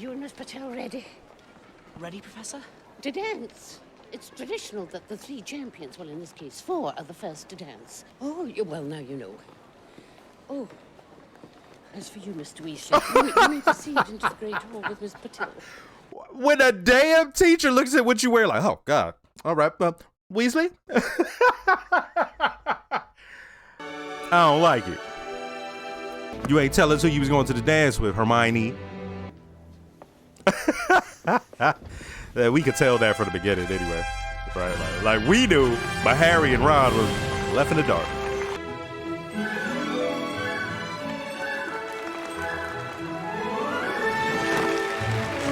you and Miss Patel ready? Ready, Professor? To dance. It's traditional that the 3 champions, well, in this case, 4, are the first to dance. Oh, well, now you know. Oh, as for you, Mr. Weasley, you may proceed into the Great Hall with Miss Patel. When a damn teacher looks at what you wear, like, oh, God. All right, Weasley? I don't like it. You ain't tell us who you was going to the dance with, Hermione. We could tell that from the beginning anyway. Right, like we knew, but Harry and Ron was left in the dark.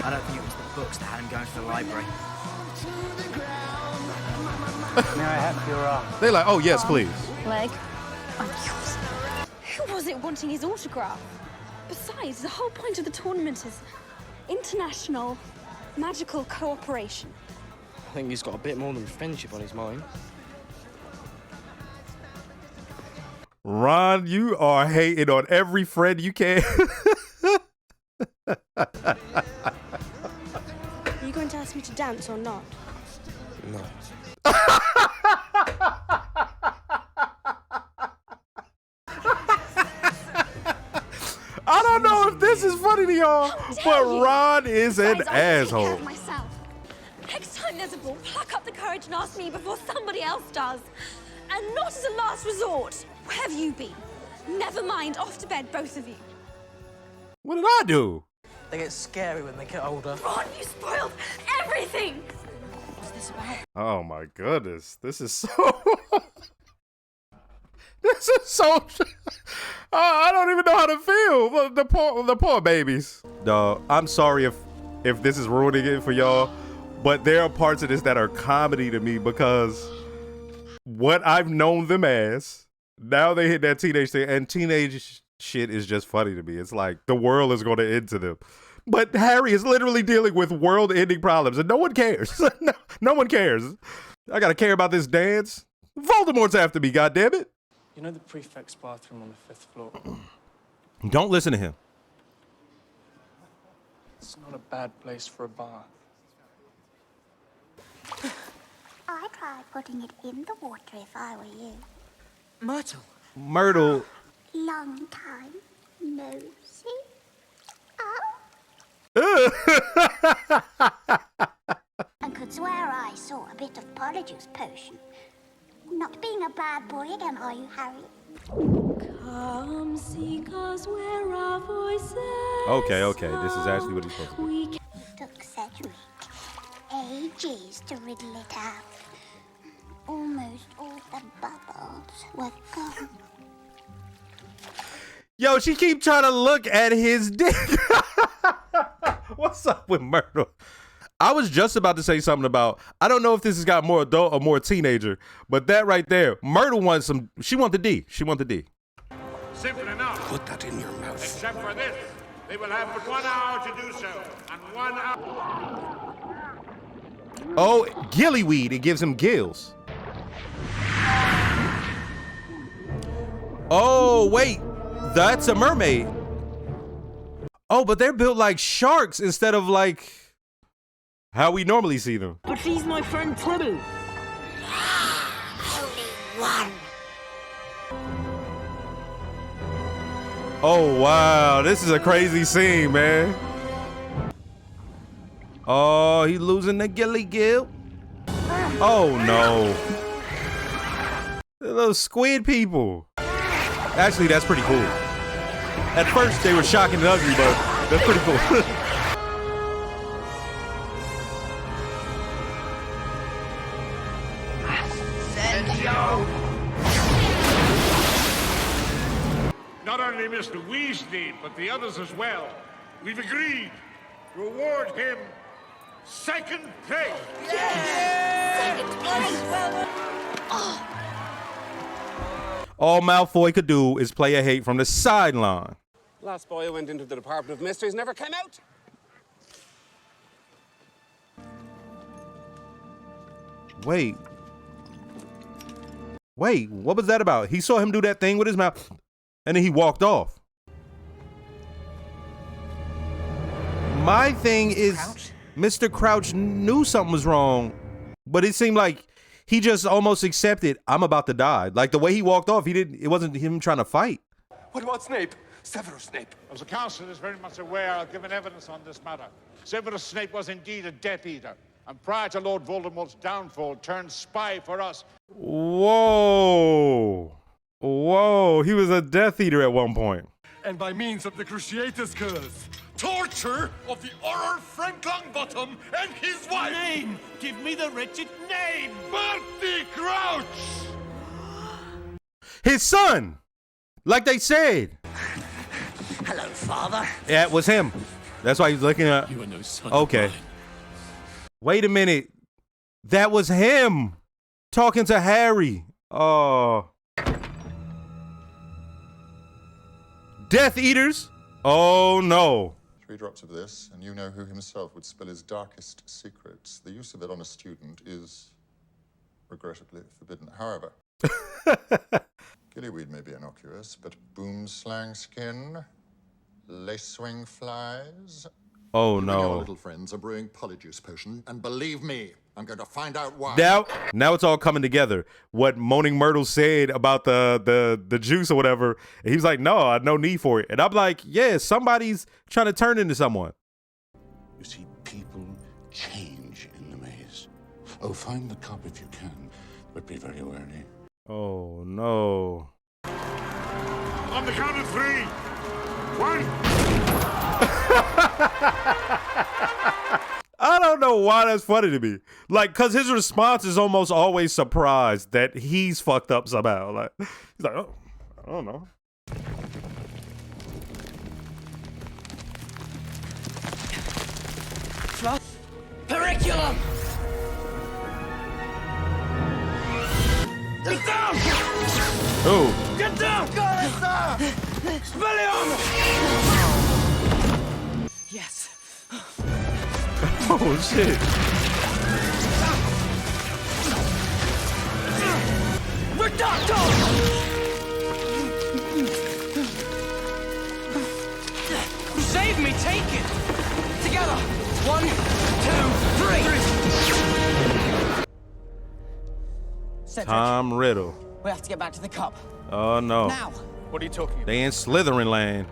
I don't think it was the books that had him going to the library. May I have your They're like, oh yes, please. Leg. I'm yours. Who was it wanting his autograph? Besides, the whole point of the tournament is international magical cooperation. I think he's got a bit more than friendship on his mind. Ron, you are hating on every friend you can. Are you going to ask me to dance or not? No. I don't know if this is funny to y'all, but Ron is an asshole. Next time there's a ball, pluck up the courage and ask me before somebody else does. And not as a last resort. Where have you been? Never mind, off to bed, both of you. What did I do? They get scary when they get older. Ron, you spoiled everything! What's this about? Oh my goodness, this is so... This is so... I don't even know how to feel. The poor babies. Dog, I'm sorry if this is ruining it for y'all, but there are parts of this that are comedy to me because what I've known them as, now they hit that teenage thing, and teenage shit is just funny to me. It's like the world is going to end to them. But Harry is literally dealing with world-ending problems, and no one cares. No one cares. I got to care about this dance. Voldemort's after me, goddammit. You know the prefect's bathroom on the 5th floor? Don't listen to him. It's not a bad place for a bath. I'd try putting it in the water if I were you. Myrtle. Myrtle. Long time no see. And could swear I saw a bit of Polyjuice potion. Not being a bad boy again, are you, Harry? Come seek us where our voices. Okay, this is actually what he's supposed to do. Took Cedric ages to riddle it out. Almost all the bubbles were gone. Yo, she keep trying to look at his dick. What's up with Myrtle? I was just about to say something about, I don't know if this has got more adult or more teenager, but that right there, Myrtle wants some, she want the D. She want the D. Simple enough. Put that in your mouth. Except for this, they will have but 1 hour to do so, and 1 hour... Oh, gillyweed, it gives him gills. Oh, wait, that's a mermaid. Oh, but they're built like sharks instead of like how we normally see them. But he's my friend Prue. Only one. Oh, wow, this is a crazy scene, man. Oh, he losing the gilly gill. Oh, no. Those squid people. Actually, that's pretty cool. At first, they were shocking and ugly, but that's pretty cool. Not only Mr. Weasley, but the others as well. We've agreed to award him 2nd place. All Malfoy could do is play a hate from the sideline. Last boy who went into the Department of Mysteries never came out. Wait, what was that about? He saw him do that thing with his mouth, and then he walked off. My thing is, Mr. Crouch knew something was wrong, but it seemed like he just almost accepted, I'm about to die. Like the way he walked off, it wasn't him trying to fight. What about Snape? Severus Snape. As the council is very much aware, I've given evidence on this matter. Severus Snape was indeed a Death Eater, and prior to Lord Voldemort's downfall, turned spy for us. Whoa. Whoa, he was a Death Eater at one point. And by means of the Cruciatus curse, torture of the Auror Frank Longbottom and his wife. Name! Give me the wretched name! Barty Crouch! His son! Like they said. Hello, father. Yeah, it was him. That's why he's looking at. You are no son. Okay. Wait a minute. That was him talking to Harry. Oh. Death Eaters? Oh no. 3 drops of this, and you know who himself would spill his darkest secrets. The use of it on a student is, regrettably, forbidden. However, gillyweed may be innocuous, but boomslang skin, lacewing flies. Oh You and your no. little friends are brewing polyjuice potion, and believe me, I'm going to find out why. Now it's all coming together. What Moaning Myrtle said about the juice or whatever. And he was like, no, I had no need for it. And I'm like, yeah, somebody's trying to turn into someone. You see, people change in the maze. Oh, find the cup if you can, but be very wary. Oh no. On the count of 3. 1. I don't know why that's funny to me. Like, cause his response is almost always surprised that he's fucked up somehow. Like, he's like, oh, I don't know. Periculum! Get down! Oh. Get down! God, Spellium! Yes. Oh shit. Reducto! Save me, take it! Together! 1, 2, 3! Cedric, Tom Riddle. we have to get back to the cup. Oh no. Now! What are you talking about? They in Slytherin land.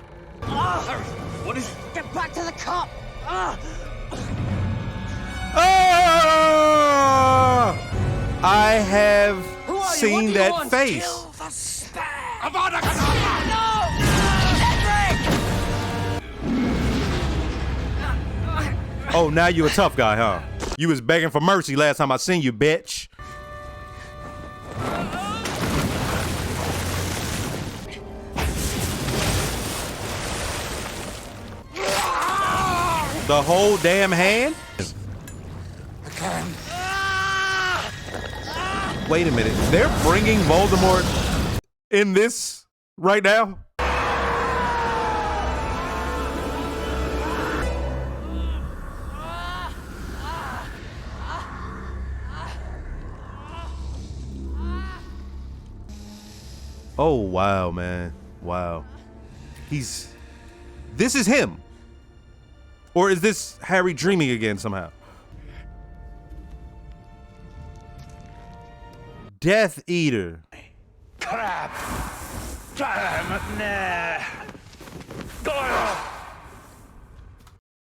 What is... Get back to the cup! I have seen that face. Kill the spare! Avada No! Cedric! Oh, now you a tough guy, huh? You was begging for mercy last time I seen you, bitch. The whole damn hand? I can. Wait a minute. They're bringing Voldemort in this right now? Oh, wow, man. Wow. This is him. Or is this Harry dreaming again somehow? Death Eater. Crap! Damn it, Goyle!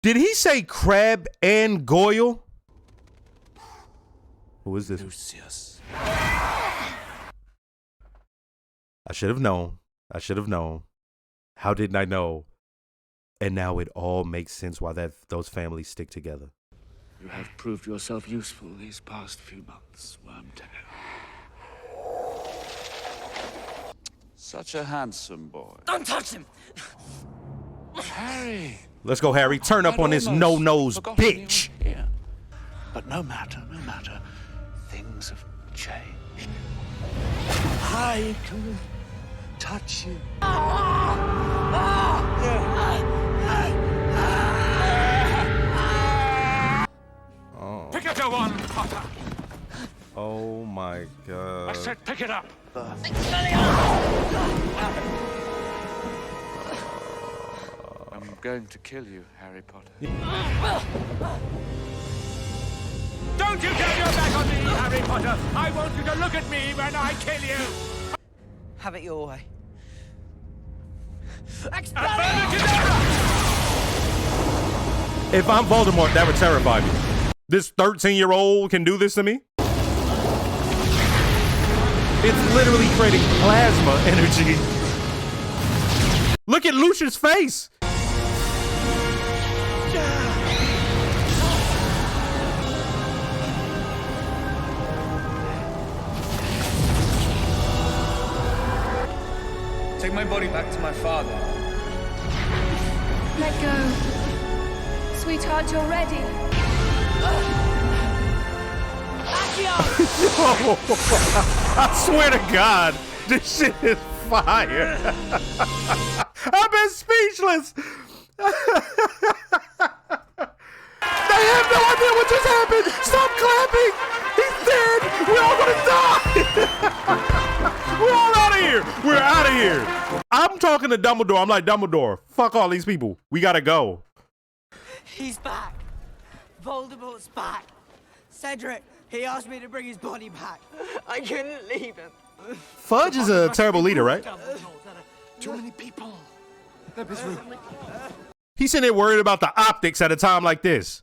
Did he say Crab and Goyle? Who is this? Lucius. I should have known. I should have known. How didn't I know? And now it all makes sense why those families stick together. You have proved yourself useful these past few months, Wormtail. Such a handsome boy. Don't touch him! Harry! Let's go, Harry. Turn up on this no-nose bitch. Here. But no matter. Things have changed. I can touch you. Oh. Pick up your wand, Potter. Oh my I god. said pick it up. I'm going to kill you, Harry Potter. Don't you turn your back on me, Harry Potter! I want you to look at me when I kill you! Have it your way. If I'm Voldemort, that would terrify me. This 13-year-old can do this to me? It's literally creating plasma energy. Look at Lucius' face. Take my body back to my father. Let go. Sweetheart, you're ready. Yo, I swear to God, this shit is fire. I've been speechless. They have no idea what just happened. Stop clapping. He's dead. We're all gonna die. We're all out of here. We're out of here. I'm talking to Dumbledore. I'm like, Dumbledore, fuck all these people. We gotta go. He's back. Voldemort's back. Cedric, he asked me to bring his body back. I couldn't leave him. Fudge is a terrible leader, right? Too many people. He's sitting there worried about the optics at a time like this.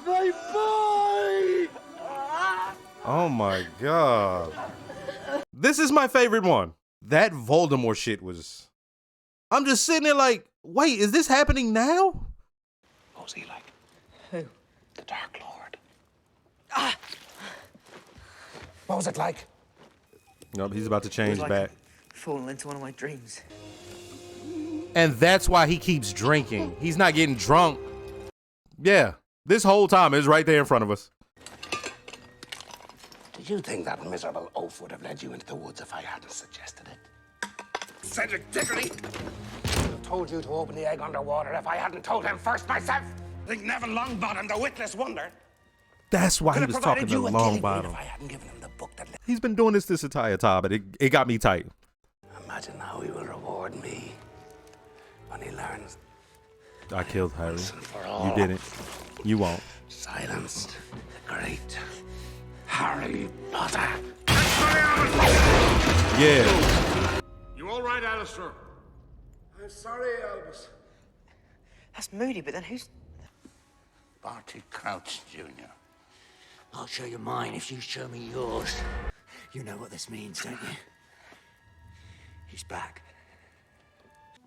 My boy! Oh my God. This is my favorite one. That Voldemort shit was... I'm just sitting there like, wait, is this happening now? What was he like? Who? The Dark Lord. What was it like? Nope, he's about to change back. Falling into one of my dreams. And that's why he keeps drinking. He's not getting drunk. Yeah, this whole time is right there in front of us. Did you think that miserable oaf would have led you into the woods if I hadn't suggested it? Cedric Diggory! I would have told you to open the egg underwater if I hadn't told him first myself. Think Neville Longbottom, the witless wonder. That's why he was talking to Longbottom. If I hadn't given him the book that He's been doing this entire time, but it got me tight. Imagine how he will reward me when he learns. I killed Harry. You You didn't. You won't. Silenced the great Harry Potter. Yeah. You all right, Alistair? I'm sorry, Albus. That's Moody, but then who's... Barty Crouch, Jr. I'll show you mine if you show me yours. You know what this means, don't you? He's back.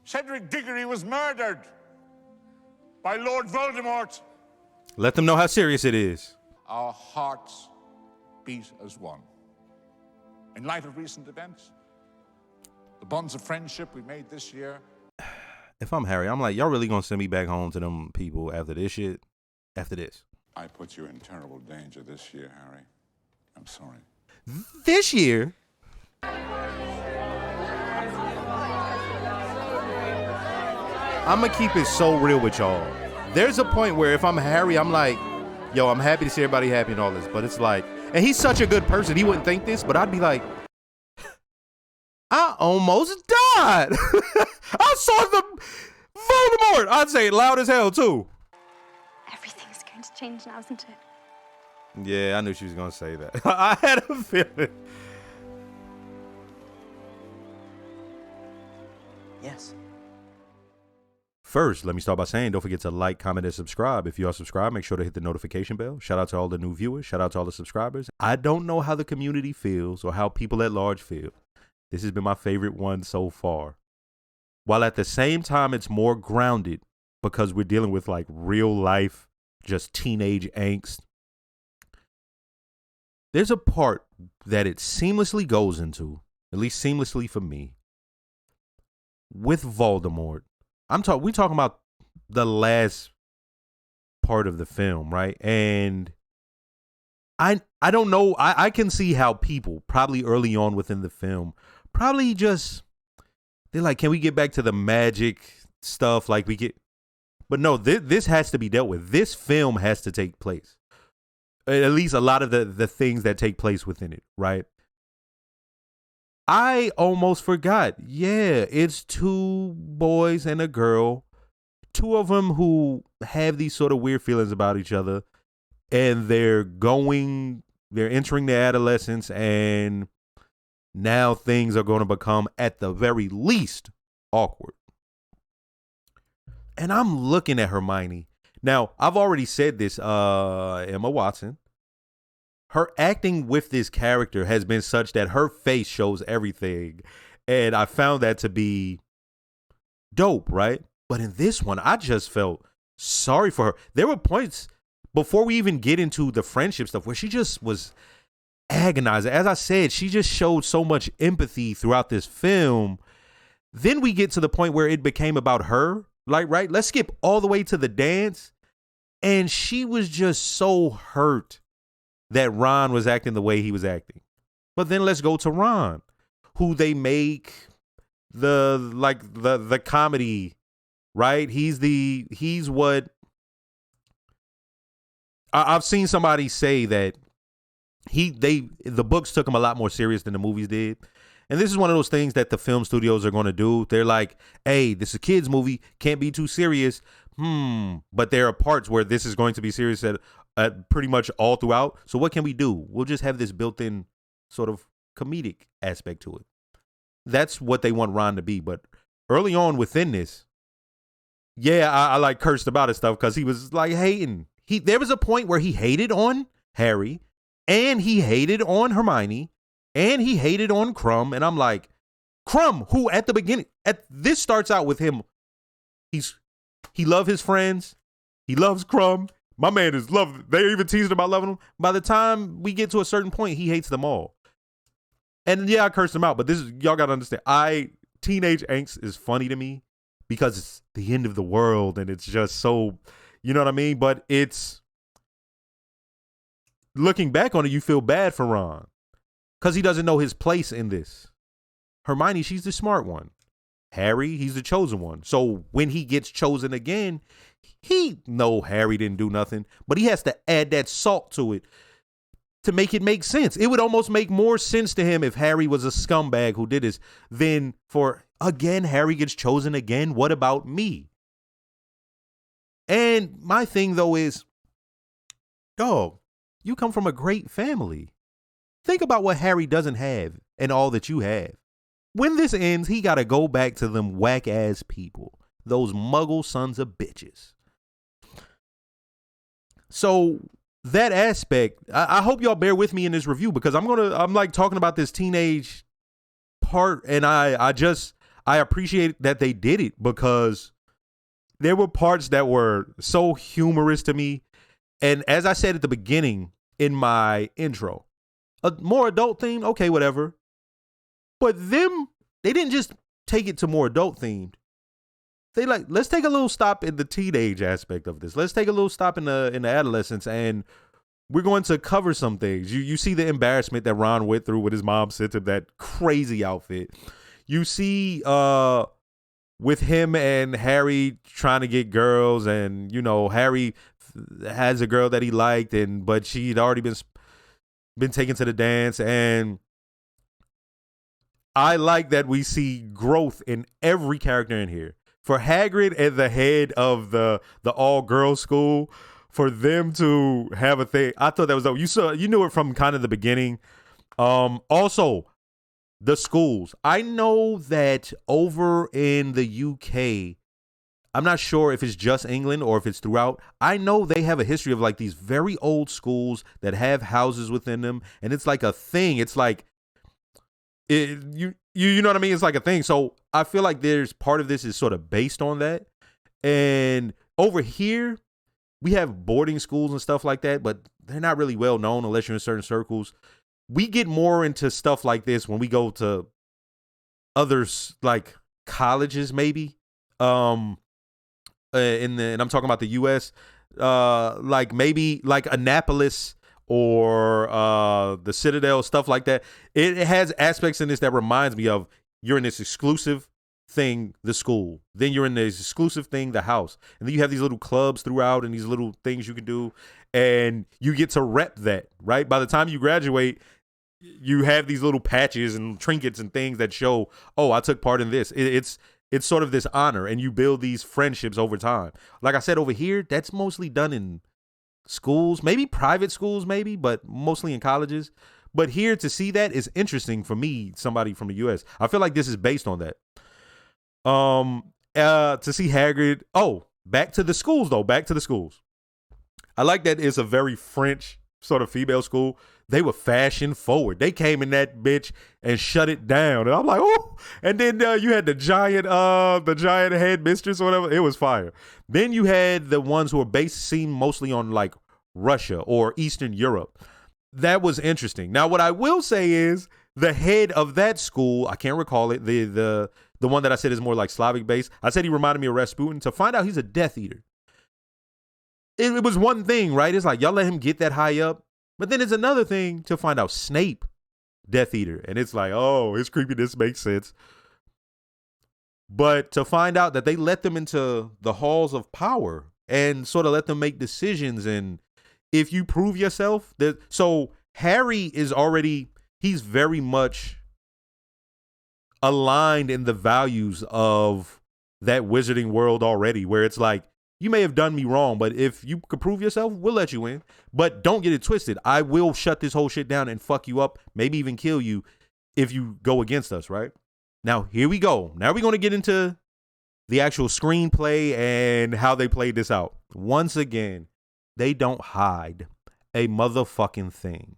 Cedric Diggory was murdered by Lord Voldemort. Let them know how serious it is. Our hearts beat as one. In light of recent events, the bonds of friendship we made this year. If I'm Harry, I'm like, y'all really gonna send me back home to them people after this shit? After this? I put you in terrible danger this year, Harry. I'm sorry. This year? I'm gonna keep it so real with y'all. There's a point where if I'm Harry, I'm like, yo, I'm happy to see everybody happy and all this, but it's like, and he's such a good person, he wouldn't think this, but I'd be like, I almost died. I saw the Voldemort. I'd say it loud as hell too. Everything's going to change now, isn't it? Yeah, I knew she was gonna say that. I had a feeling. Yes. First, let me start by saying don't forget to like, comment, and subscribe. If you are subscribed, make sure to hit the notification bell. Shout out to all the new viewers. Shout out to all the subscribers. I don't know how the community feels or how people at large feel. This has been my favorite one so far. While at the same time, it's more grounded because we're dealing with like real life, just teenage angst. There's a part that it seamlessly goes into, at least seamlessly for me, with Voldemort. We talking about the last part of the film, right? And I don't know. I can see how people probably early on within the film probably just, they're like, can we get back to the magic stuff? Like we get, but no, this has to be dealt with. This film has to take place. At least a lot of the things that take place within it, right? I almost forgot. Yeah, it's two boys and a girl two of them who have these sort of weird feelings about each other, and they're entering their adolescence, and now things are going to become, at the very least, awkward. And I'm looking at Hermione. Now, I've already said this, Emma Watson. Her acting with this character has been such that her face shows everything. And I found that to be dope, right? But in this one, I just felt sorry for her. There were points before we even get into the friendship stuff where she just was agonizing. As I said, she just showed so much empathy throughout this film. Then we get to the point where it became about her. Like, right? Let's skip all the way to the dance. And she was just so hurt that Ron was acting the way he was acting. But then let's go to Ron, who they make the comedy, right? He's what I've seen somebody say that the books took him a lot more serious than the movies did. And this is one of those things that the film studios are going to do. They're like, hey, this is a kid's movie, can't be too serious. But there are parts where this is going to be serious at pretty much all throughout. So what can we do? We'll just have this built-in sort of comedic aspect to it. That's what they want Ron to be. But early on within this, yeah, I like cursed about his stuff because he was like hating. There was a point where he hated on Harry, and he hated on Hermione, and he hated on Crumb. And I'm like, Crumb, who at the beginning, this starts out with him. He loves his friends. He loves Crumb. My man is loved. They even teased about loving him. By the time we get to a certain point, he hates them all. And yeah, I cursed him out, but y'all got to understand. Teenage angst is funny to me because it's the end of the world and it's just so, you know what I mean? But it's, looking back on it, you feel bad for Ron because he doesn't know his place in this. Hermione, she's the smart one. Harry, he's the chosen one. So when he gets chosen again, he know Harry didn't do nothing, but he has to add that salt to it to make it make sense. It would almost make more sense to him if Harry was a scumbag who did this than for, again, Harry gets chosen again. What about me? And my thing, though, is, dog, you come from a great family. Think about what Harry doesn't have and all that you have. When this ends, he got to go back to them whack-ass people. Those muggle sons of bitches. So that aspect, I hope y'all bear with me in this review because I'm like talking about this teenage part, and I appreciate that they did it because there were parts that were so humorous to me. And as I said at the beginning in my intro, a more adult theme, okay, whatever. But they didn't just take it to more adult themed. They let's take a little stop in the teenage aspect of this. Let's take a little stop in the adolescence, and we're going to cover some things. You see the embarrassment that Ron went through with his mom sent him that crazy outfit. You see with him and Harry trying to get girls, and Harry has a girl that he liked, but she'd already been taken to the dance, and I like that we see growth in every character in here. For Hagrid at the head of the all-girls school, for them to have a thing, I thought that was dope. You knew it from kind of the beginning. Also, the schools. I know that over in the UK, I'm not sure if it's just England or if it's throughout. I know they have a history of like these very old schools that have houses within them, and it's like a thing. It's like you know what I mean? It's like a thing. So I feel like there's part of this is sort of based on that. And over here, we have boarding schools and stuff like that, but they're not really well known unless you're in certain circles. We get more into stuff like this when we go to others like colleges, maybe. And I'm talking about the US, like maybe like Annapolis or the Citadel, stuff like that. It has aspects in this that reminds me of you're in this exclusive thing, the school. Then you're in this exclusive thing, the house. And then you have these little clubs throughout and these little things you can do. And you get to rep that, right? By the time you graduate, you have these little patches and trinkets and things that show, oh, I took part in this. It's it's sort of this honor, and you build these friendships over time. Like I said, over here, that's mostly done in schools, maybe private schools, maybe, but mostly in colleges. But here to see that is interesting for me, somebody from the U.S. I feel like this is based on that. To see Hagrid. Oh, back to the schools, though. Back to the schools. I like that it's a very French sort of female school. They were fashion forward. They came in that bitch and shut it down. And I'm like, oh. And then you had the giant headmistress or whatever. It was fire. Then you had the ones who were seemed mostly on like Russia or Eastern Europe. That was interesting. Now, what I will say is the head of that school, I can't recall it, the one that I said is more like Slavic based. I said he reminded me of Rasputin. To find out he's a Death Eater. It was one thing, right? It's like, y'all let him get that high up. But then it's another thing to find out Snape, Death Eater. And it's like, oh, his creepiness makes sense. But to find out that they let them into the halls of power and sort of let them make decisions. And if you prove yourself, so Harry is already, he's very much aligned in the values of that wizarding world already, where it's like, you may have done me wrong, but if you could prove yourself, we'll let you in. But don't get it twisted. I will shut this whole shit down and fuck you up, maybe even kill you if you go against us, right? Now, here we go. Now we're going to get into the actual screenplay and how they played this out. Once again, they don't hide a motherfucking thing.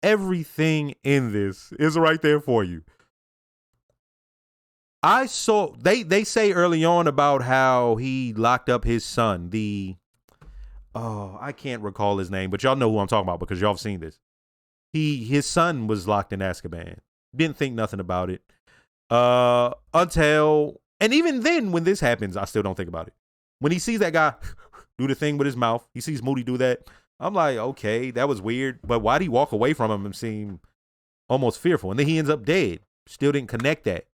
Everything in this is right there for you. I saw they say early on about how he locked up his son. I can't recall his name, but y'all know who I'm talking about because y'all have seen this. His son was locked in Azkaban. Didn't think nothing about it. Until, and even then when this happens, I still don't think about it. When he sees that guy do the thing with his mouth, he sees Moody do that. I'm like, okay, that was weird, but why'd he walk away from him and seem almost fearful? And then he ends up dead. Still didn't connect that.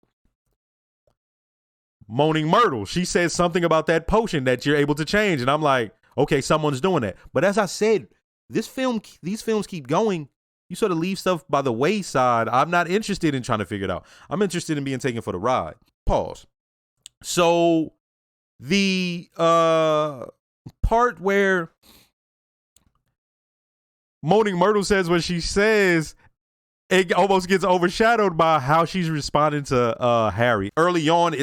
Moaning Myrtle, she says something about that potion that you're able to change. And I'm like, okay, someone's doing that. But as I said, these films keep going. You sort of leave stuff by the wayside. I'm not interested in trying to figure it out. I'm interested in being taken for the ride. Pause. So the part where Moaning Myrtle says what she says, it almost gets overshadowed by how she's responding to Harry. Early on,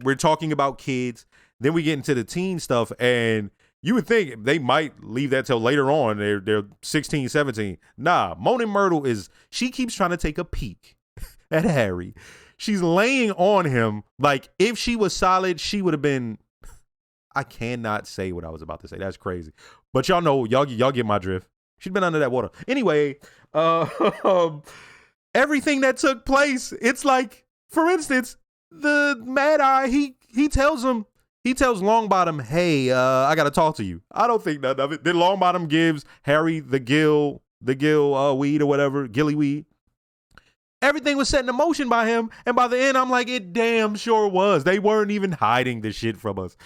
we're talking about kids. Then we get into the teen stuff, and you would think they might leave that till later on. They're 16, 17. Nah, Moaning Myrtle she keeps trying to take a peek at Harry. She's laying on him. Like, if she was solid, she would have been, I cannot say what I was about to say. That's crazy. But y'all know, y'all get my drift. She'd been under that water. Anyway, everything that took place, it's like, for instance, the Mad Eye, he tells Longbottom, hey, I gotta talk to you. I don't think none of it. Then Longbottom gives Harry the gill weed or whatever, gilly weed. Everything was set in motion by him, and by the end, I'm like, it damn sure was. They weren't even hiding the shit from us.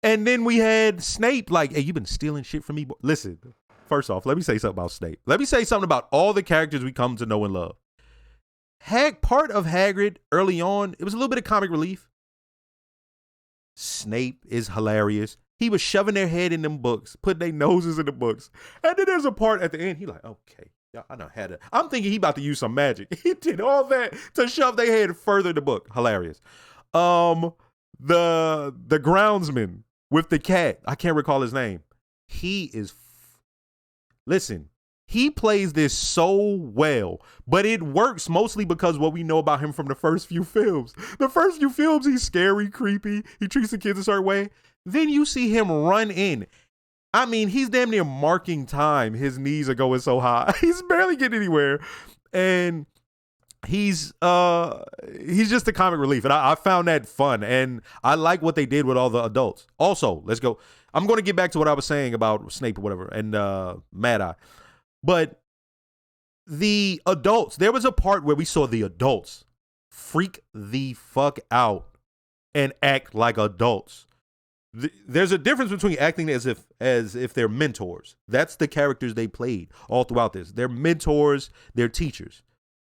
And then we had Snape, like, hey, you been stealing shit from me? Listen, first off, let me say something about Snape. Let me say something about all the characters we come to know and love. Part of Hagrid early on, it was a little bit of comic relief. Snape is hilarious. He was shoving their head in them books, putting their noses in the books. And then there's a part at the end, he like, okay, I know how to. I'm thinking he about to use some magic. He did all that to shove their head further in the book. Hilarious. The groundsman with the cat, I can't recall his name. Listen, he plays this so well, but it works mostly because what we know about him from the first few films. The first few films, he's scary, creepy. He treats the kids a certain way. Then you see him run in. I mean, he's damn near marking time. His knees are going so high. He's barely getting anywhere. And he's just a comic relief. And I found that fun. And I like what they did with all the adults. Also, let's go. I'm going to get back to what I was saying about Snape or whatever and Mad Eye. But the adults, there was a part where we saw the adults freak the fuck out and act like adults. There's a difference between acting as if they're mentors. That's the characters they played all throughout this. They're mentors, they're teachers.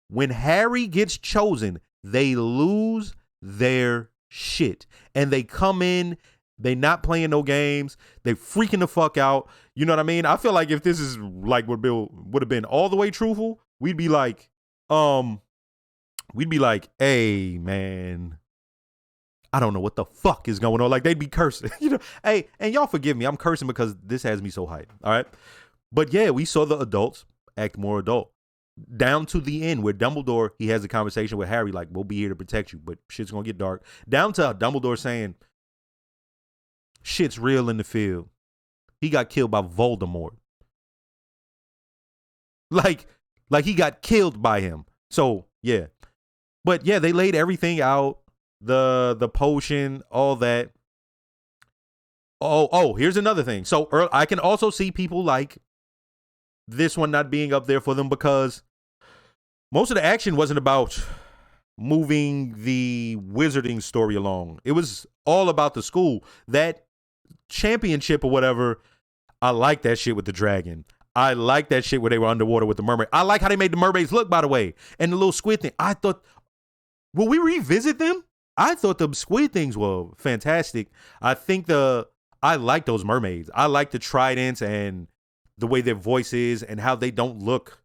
When Harry gets chosen, they lose their shit. And they come in, they not playing no games, they freaking the fuck out. You know what I mean? I feel like if this is like what Bill would have been all the way truthful, we'd be like, hey man, I don't know what the fuck is going on. Like they'd be cursing, you know. Hey, and y'all forgive me, I'm cursing because this has me so hyped. All right. But yeah, we saw the adults act more adult. Down to the end where Dumbledore, he has a conversation with Harry, like, we'll be here to protect you, but shit's gonna get dark. Down to Dumbledore saying, shit's real in the field. He got killed by Voldemort. Like he got killed by him. So yeah. But yeah, they laid everything out. The potion, all that. Oh, here's another thing. So I can also see people like this one not being up there for them because most of the action wasn't about moving the wizarding story along. It was all about the school. That championship or whatever, I like that shit with the dragon. I like that shit where they were underwater with the mermaid. I like how they made the mermaids look, by the way. And the little squid thing. I thought, will we revisit them? I thought the squid things were fantastic. I like those mermaids. I like the tridents and the way their voice is and how they don't look,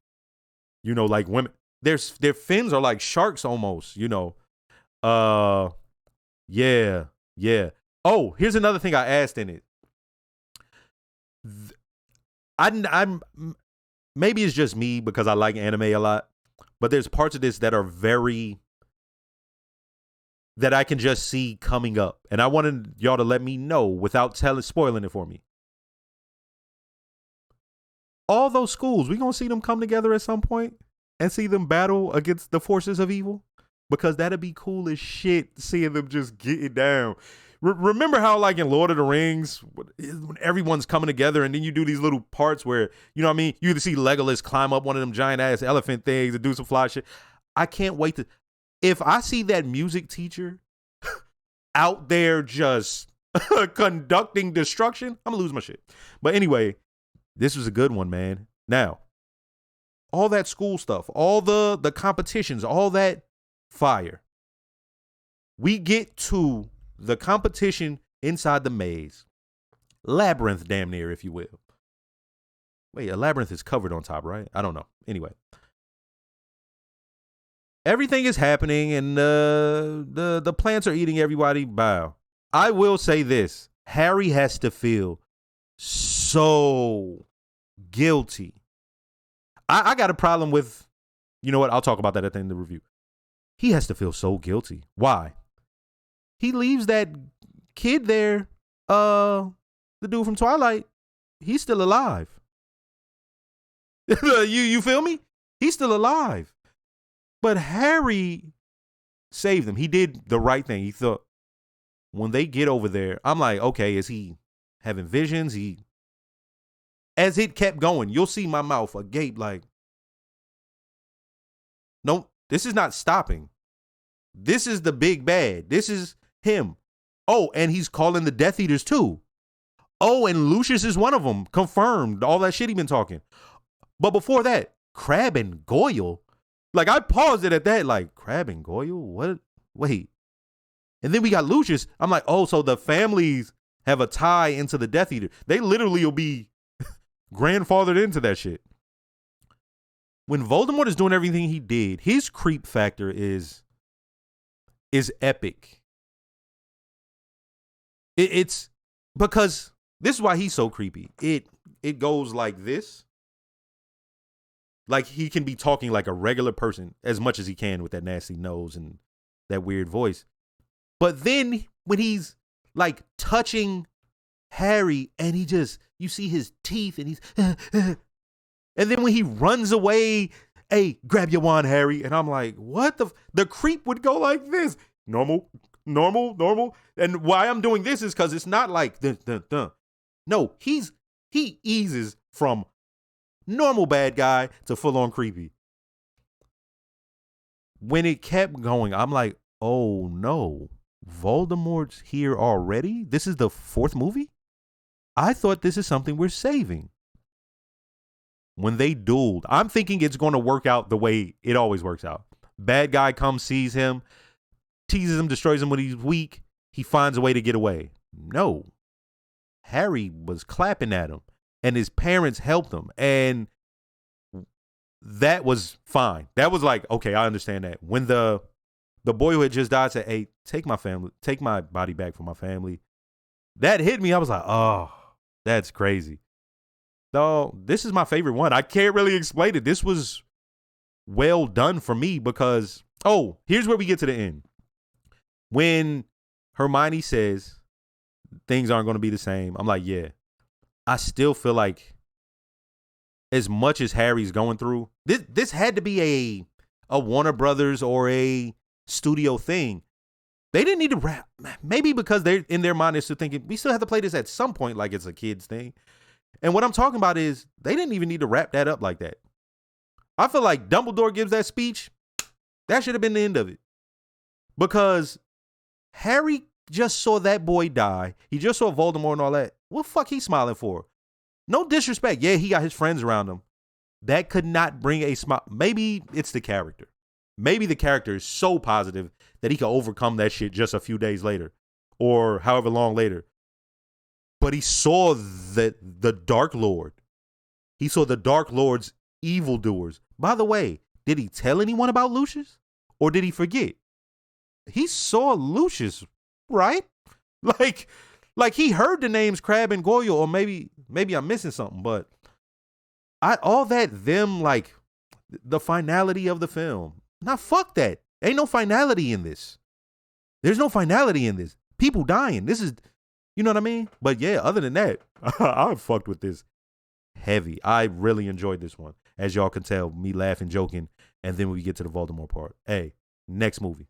you know, like women. Their fins are like sharks almost, you know. Yeah. Oh, here's another thing I asked in it. I'm maybe it's just me because I like anime a lot, but there's parts of this that are that I can just see coming up, and I wanted y'all to let me know without spoiling it for me. All those schools, we gonna see them come together at some point and see them battle against the forces of evil, because that'd be cool as shit seeing them just get it down. Remember how like in Lord of the Rings, when everyone's coming together and then you do these little parts where, you know what I mean? You either see Legolas climb up one of them giant ass elephant things and do some fly shit. I can't wait to, if I see that music teacher out there just conducting destruction, I'm gonna lose my shit. But anyway, this was a good one, man. Now, all that school stuff, all the competitions, all that fire. We get to the competition inside the maze. Labyrinth, damn near, if you will. Wait, a labyrinth is covered on top, right? I don't know. Anyway. Everything is happening and the plants are eating everybody. Bow. I will say this. Harry has to feel so guilty. I got a problem with, you know what? I'll talk about that at the end of the review. He has to feel so guilty. Why? He leaves that kid there, the dude from Twilight. He's still alive. You feel me? He's still alive. But Harry saved them. He did the right thing. He thought, when they get over there, I'm like, okay, is he having visions? As it kept going, you'll see my mouth agape like, no, this is not stopping. This is the big bad. This is him. Oh, and he's calling the Death Eaters too. Oh, and Lucius is one of them. Confirmed. All that shit he been talking. But before that, Crabbe and Goyle. Like, I paused it at that, like, Crabbe and Goyle? What? Wait. And then we got Lucius. I'm like, oh, so the families have a tie into the Death Eater. They literally will be grandfathered into that shit. When Voldemort is doing everything he did, his creep factor is epic. It's because this is why he's so creepy. It goes like this. Like he can be talking like a regular person as much as he can with that nasty nose and that weird voice. But then when he's like touching Harry and you see his teeth and he's, and then when he runs away, hey, grab your wand, Harry. And I'm like, what the creep would go like this. Normal. And why I'm doing this is because it's not like, no, he eases from normal bad guy to full on creepy. When it kept going, I'm like, oh no, Voldemort's here already? This is the fourth movie? I thought this is something we're saving. When they dueled, I'm thinking it's going to work out the way it always works out. Bad guy comes, sees him, teases him, destroys him when he's weak. He finds a way to get away. No. Harry was clapping at him, and his parents helped him, and that was fine. That was like, okay, I understand that. When the boy who had just died said, hey, take my body back from my family, that hit me. I was like, oh, that's crazy. No, this is my favorite one. I can't really explain it. This was well done for me because, here's where we get to the end. When Hermione says things aren't going to be the same, I'm like, yeah, I still feel like as much as Harry's going through, this had to be a Warner Brothers or a studio thing. They didn't need to wrap, maybe because they're in their mind, they're still thinking, we still have to play this at some point like it's a kid's thing. And what I'm talking about is they didn't even need to wrap that up like that. I feel like Dumbledore gives that speech. That should have been the end of it. Because Harry just saw that boy die. He just saw Voldemort and all that. What the fuck he smiling for? No disrespect. Yeah, he got his friends around him. That could not bring a smile. Maybe it's the character. Maybe the character is so positive that he can overcome that shit just a few days later or however long later. But he saw the Dark Lord. He saw the Dark Lord's evildoers. By the way, did he tell anyone about Lucius? Or did he forget? He saw Lucius, right? Like he heard the names Crabbe and Goyle, or maybe I'm missing something, but all that them, like the finality of the film. Nah, fuck that. Ain't no finality in this. There's no finality in this. People dying. This is, you know what I mean? But yeah, other than that, I fucked with this heavy. I really enjoyed this one. As y'all can tell, me laughing, joking, and then we get to the Voldemort part. Hey, next movie.